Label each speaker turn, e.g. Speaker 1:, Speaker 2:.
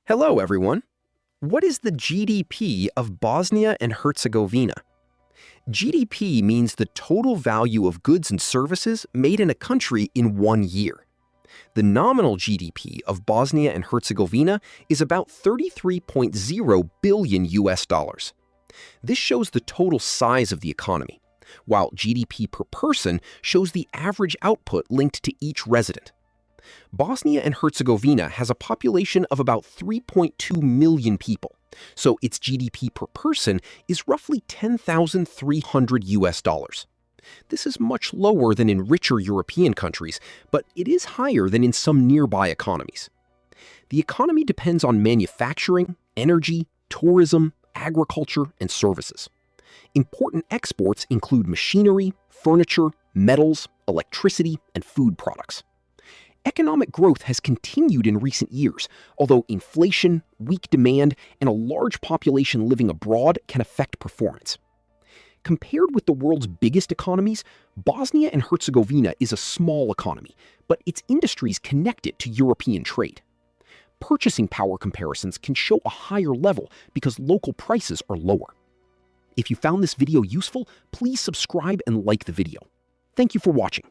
Speaker 1: Hello, everyone. What is the GDP of Bosnia and Herzegovina? GDP means the total value of goods and services made in a country in 1 year. The nominal GDP of Bosnia and Herzegovina is about 33.0 billion US dollars. This shows the total size of the economy, while GDP per person shows the average output linked to each resident. Bosnia and Herzegovina has a population of about 3.2 million people, so its GDP per person is roughly 10,300 US dollars. This is much lower than in richer European countries, but it is higher than in some nearby economies. The economy depends on manufacturing, energy, tourism, agriculture, and services. Important exports include machinery, furniture, metals, electricity, and food products. Economic growth has continued in recent years, although inflation, weak demand, and a large population living abroad can affect performance. Compared with the world's biggest economies, Bosnia and Herzegovina is a small economy, but its industries connect it to European trade. Purchasing power comparisons can show a higher level because local prices are lower. If you found this video useful, please subscribe and like the video. Thank you for watching.